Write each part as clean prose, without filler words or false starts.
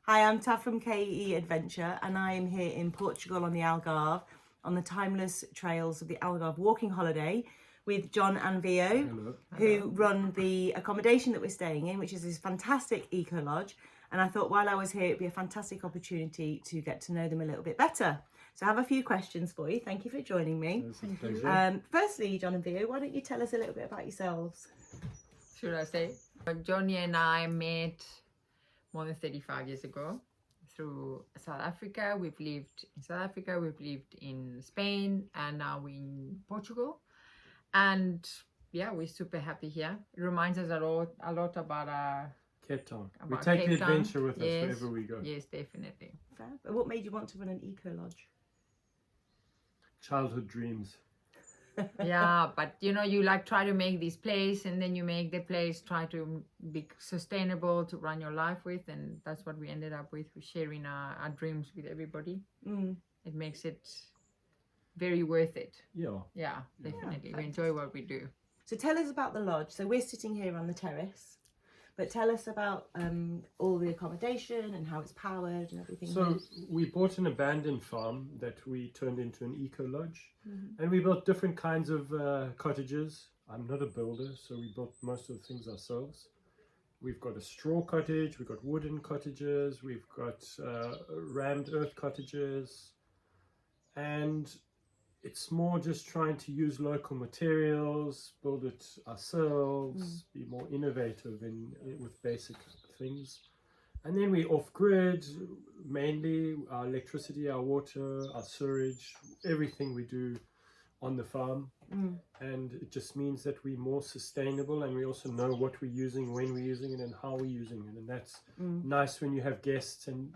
Hi, I'm Tav from KE Adventure, and I am here in Portugal on the Algarve on the timeless trails of the Algarve walking holiday with Jon and Vio, who run the accommodation that we're staying in, which is this fantastic eco lodge. And I thought while I was here, it'd be a fantastic opportunity to get to know them a little bit better. So I have a few questions for you. Thank you for joining me. Thank you. Firstly, Jon and Vio, why don't you tell us a little bit about yourselves? Should I say? Johnny and I met more than 35 years ago through South Africa. We've lived in South Africa, we've lived in Spain, and now we're in Portugal. And yeah, we're super happy here. It reminds us a lot about Cape Town. We about take Cape the Town. adventure with us Yes. wherever we go. Yes, definitely. Fab. What made you want to run an eco lodge? Childhood dreams. Yeah, but you know, you like try to make this place, and then you make the place try to be sustainable to run your life with, and that's what we ended up with. We're sharing our dreams with everybody. It makes it very worth it. Yeah. Definitely. We enjoy what we do. So tell us about the lodge. So we're sitting here on the terrace, but tell us about all the accommodation and how it's powered and everything. So we bought an abandoned farm that we turned into an eco lodge, and we built different kinds of cottages. I'm not a builder, so we built most of the things ourselves. We've got a straw cottage, we've got wooden cottages, we've got rammed earth cottages, and it's more just trying to use local materials, build it ourselves, be more innovative with basic things. And then we're off-grid, mainly our electricity, our water, our sewage, everything we do on the farm. And it just means that we're more sustainable, and we also know what we're using, when we're using it, and how we're using it. And that's nice when you have guests and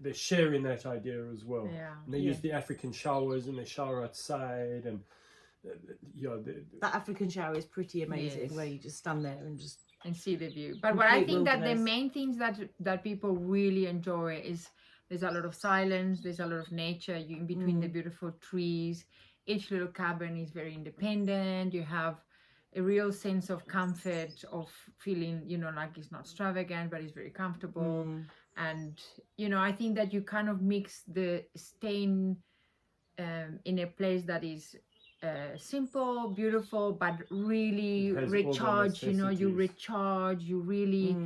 they share in that idea as well. And they use the African showers, and they shower outside, and that African shower is pretty amazing, where you just stand there and see the view. But what I think that the main things that people really enjoy is there's a lot of silence, there's a lot of nature. You in between the beautiful trees. Each little cabin is very independent. You have a real sense of comfort, of feeling, you know, like it's not extravagant, but it's very comfortable. And, you know, I think that you kind of mix the staying in a place that is simple, beautiful, but really recharge, you know, you recharge, you really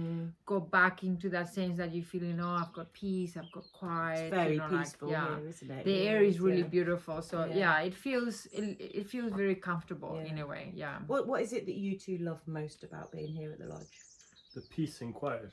go back into that sense that you feel, you know, I've got peace, I've got quiet. It's very you know, peaceful like, here, isn't it? The air is really beautiful. So it feels very comfortable in a way. Yeah. What is it that you two love most about being here at the lodge? The peace and quiet.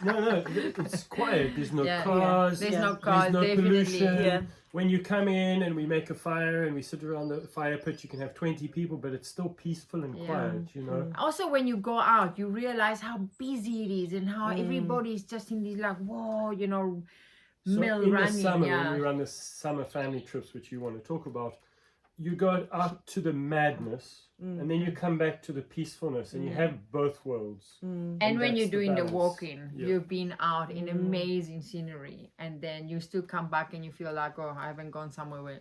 No, it's quiet. There's no cars. There's no cars. There's no pollution. Yeah. When you come in and we make a fire and we sit around the fire pit, you can have 20 people, but it's still peaceful and quiet, you know. Also, when you go out, you realize how busy it is and how everybody is just in these like, whoa, you know, mill in running. The summer, when we run the summer family trips, which you want to talk about, you go out to the madness and then you come back to the peacefulness, and you have both worlds. And when you're doing the walking, you've been out in amazing scenery, and then you still come back and you feel like, oh, I haven't gone somewhere where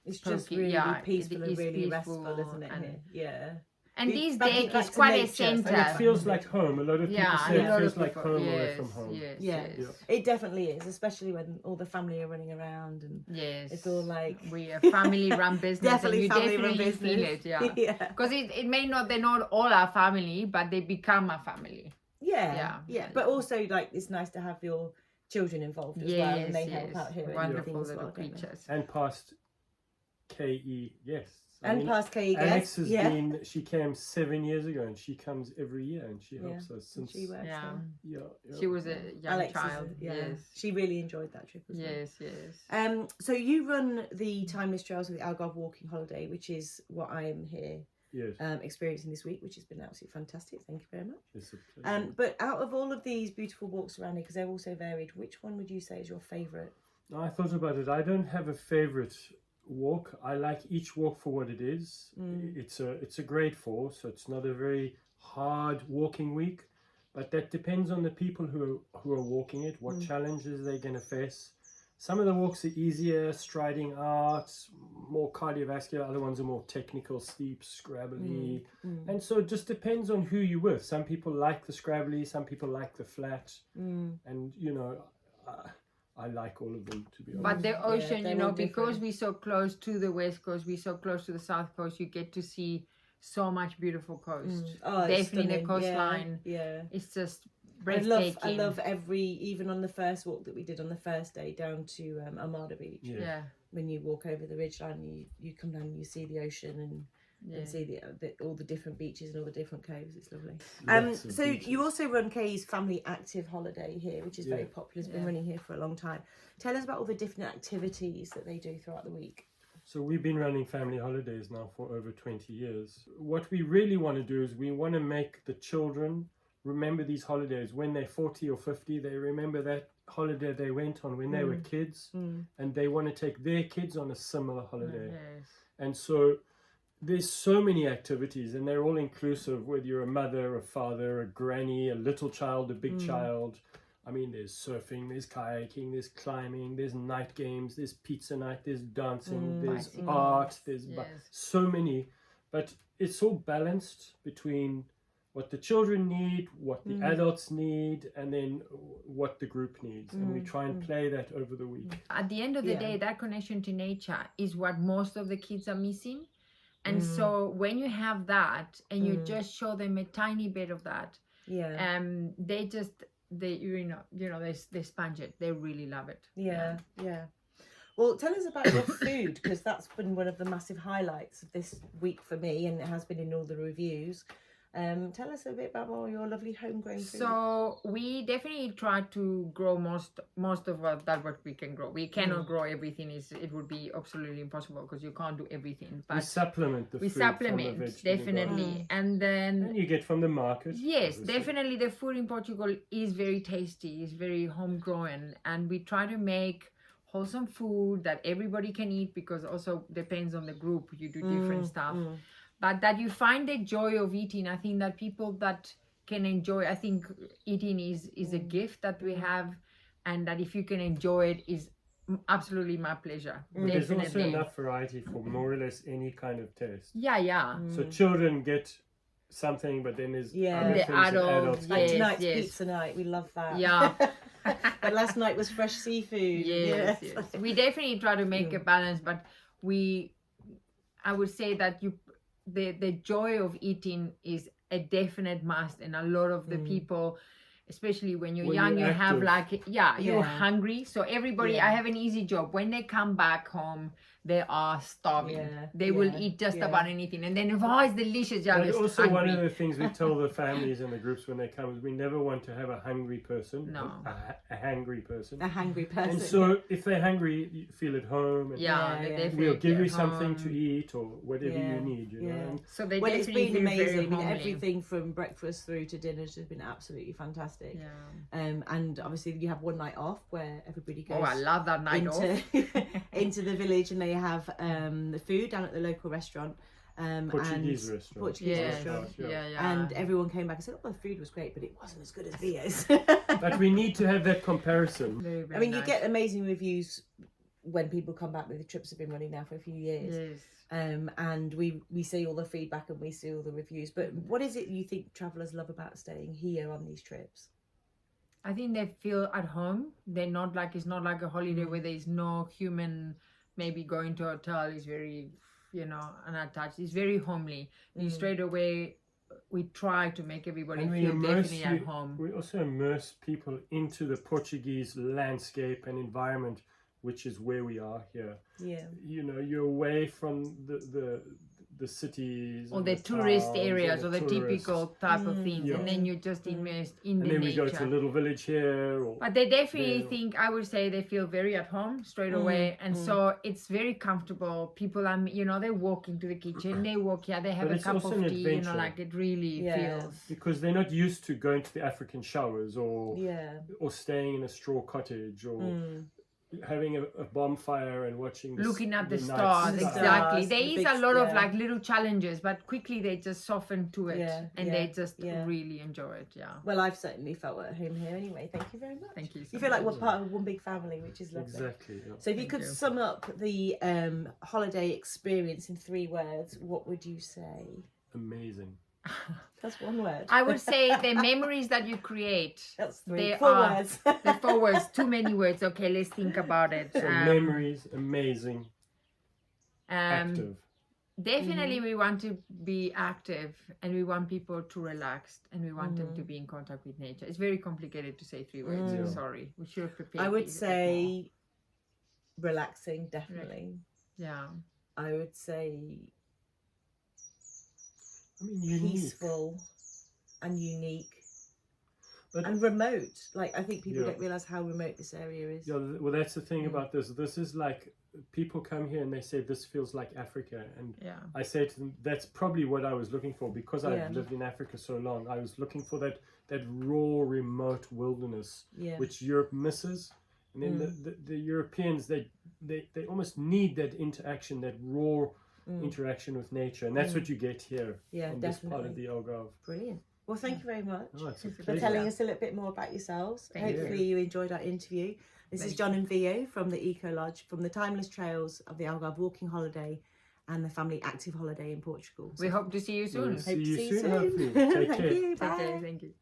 it's just really peaceful and really restful, isn't it? Yeah. And this deck is quite a center. And it feels like home. A lot of people say it feels like home away from home. Yes. It definitely is, especially when all the family are running around and it's all like we are family-run business. Definitely and you family-run definitely feel it, because it may not, they're not all our family, but they become a family. But also, like, it's nice to have your children involved as well, and they help out here. Wonderful little creatures. And past KE, past KE guests. Alex has been, she came 7 years ago, and she comes every year, and she helps us since. She works she was a young child. She really enjoyed that trip as well. Yes. So you run the Timeless Trails of the Algarve Walking Holiday, which is what I am here experiencing this week, which has been absolutely fantastic. Thank you very much. It's a pleasure. But out of all of these beautiful walks around here, because they're all so varied, which one would you say is your favourite? I thought about it. I don't have a favourite walk. I like each walk for what it is. It's a grade 4, so it's not a very hard walking week, but that depends on the people who are walking it, what challenges they're going to face, Some of the walks are easier, striding out, more cardiovascular. Other ones are more technical, steep, scrabbly. And so it just depends on who you're with. Some people like the scrabbly, some people like the flat. And, you know, I like all of them, to be honest. But the ocean, they're you know, all because different. we're so close to the west coast, we're so close to the south coast, you get to see so much beautiful coast. Oh, it's Definitely the stunning. coastline. Yeah. It's just I breathtaking. love even on the first walk that we did on the first day down to Algarve Beach. Yeah. When you walk over the ridgeline, you come down and you see the ocean and see all the different beaches and all the different coves. It's lovely. So you also run Kay's Family Active Holiday here, which is very popular. It's been running here for a long time. Tell us about all the different activities that they do throughout the week. So we've been running family holidays now for over 20 years. What we really want to do is we want to make the children remember these holidays. When they're 40 or 50, they remember that holiday they went on when they were kids, and they want to take their kids on a similar holiday. And so there's so many activities, and they're all inclusive, whether you're a mother, a father, a granny, a little child, a big child. I mean, there's surfing, there's kayaking, there's climbing, there's night games, there's pizza night, there's dancing, there's art, there's so many. But it's all balanced between what the children need, what the adults need, and then what the group needs. And we try and play that over the week. At the end of the day, that connection to nature is what most of the kids are missing. And so when you have that and you just show them a tiny bit of that, they sponge it. They really love it. Yeah. Well, tell us about your food, because that's been one of the massive highlights of this week for me, and it has been in all the reviews. Tell us a bit about more your lovely homegrown food. So we definitely try to grow most of what we can grow. We cannot grow everything. It would be absolutely impossible because you can't do everything. But we supplement the food from the vegetable definitely, garden. and then And you get from the market. Yes, obviously. definitely. The food in Portugal is very tasty. It's very homegrown, and we try to make wholesome food that everybody can eat, because also depends on the group. You do different stuff. But that you find the joy of eating. I think that people that can enjoy, I think eating is a gift that we have, and that if you can enjoy it is absolutely my pleasure. There's also enough variety for more or less any kind of taste. Yeah. So children get something, but then there's other the things that adults, adults Like get. tonight's pizza night, we love that. Yeah. But last night was fresh seafood. Yes. We definitely try to make a balance, but I would say that the joy of eating is a definite must, and a lot of the people, especially when you're young, you have you're hungry. So everybody, I have an easy job. When they come back home, they are starving. They will eat just about anything, and then it's delicious. But also one of the things we tell the families and the groups when they come is we never want to have a hungry person. No. A hangry person. A hangry person. And so if they're hungry, you feel at home. And we'll give you something to eat or whatever you need. You know? And so they it's been feel amazing. very I mean, homely. everything from breakfast through to dinner has just been absolutely fantastic. And obviously you have one night off where everybody goes. Oh, I love that night off. into the village, and they have the food down at the local restaurant. Portuguese restaurant. Portuguese restaurant. And everyone came back and said, "Oh, the food was great, but it wasn't as good as Vio's." But we need to have that comparison. Very, very I mean, nice. you get amazing reviews when people come back. With the trips have been running now for a few years. And we see all the feedback and we see all the reviews. But what is it you think travellers love about staying here on these trips? I think they feel at home. They're not like, it's not like a holiday where there's no human. Maybe going to a hotel is very, unattached. It's very homely. You straight away, we try to make everybody feel definitely at home. We also immerse people into the Portuguese landscape and environment, which is where we are here. You're away from the cities or the tourist areas or the typical type of things, and then you're just immersed in the nature. And then we go to a little village here. But they definitely think, I would say, they feel very at home straight away, and so it's very comfortable. People are, they walk into the kitchen, they walk here, they have a cup of tea, it really feels. Because they're not used to going to the African showers or staying in a straw cottage or. having a bonfire and watching looking at the night stars, sky. exactly. Stars, There the is big- a lot of yeah. like little challenges, but quickly they just soften to it, Yeah, and yeah, they just yeah. really enjoy it. Yeah. Well, I've certainly felt at home here anyway. Thank you very much. Thank you. So You feel like much. we're part of one big family, which is lovely. Exactly. Yeah. So if you Thank could you. sum up the holiday experience in 3 words, what would you say? Amazing. That's 1 word. I would say the memories that you create. That's 3. They 4 are- words. The 4 words, too many words. Okay, let's think about it. So memories, amazing, active. Definitely, we want to be active, and we want people to relax, and we want them to be in contact with nature. It's very complicated to say 3 words. Yeah. Sorry, we should have prepared. I would these a bit more. say relaxing, definitely. Yeah. I would say I mean, unique. peaceful and unique But and remote. Like, I think people Yeah. don't realise how remote this area is. yeah, well, that's the thing about this. This is like people come here and they say this feels like Africa, and Yeah. I say to them that's probably what I was looking for because Yeah. I've lived in Africa so long. I was looking for that raw, remote wilderness Yeah. which Europe misses, and then the Europeans they almost need that interaction, that raw interaction with nature, and that's what you get here Yeah, on this part of definitely. the Algarve. Brilliant. Well, thank you very much Oh, it's a for pleasure. telling us a little bit more about yourselves. Thank you. Hopefully you enjoyed our interview. This is Thank Jon and Vio from the Eco Lodge, from the Timeless Trails of the Algarve Walking Holiday and the Family Active Holiday in Portugal. We hope to see you soon. We'll Hope to see you see you soon, soon. hopefully. Take Thank care. you. Bye. Okay, thank you.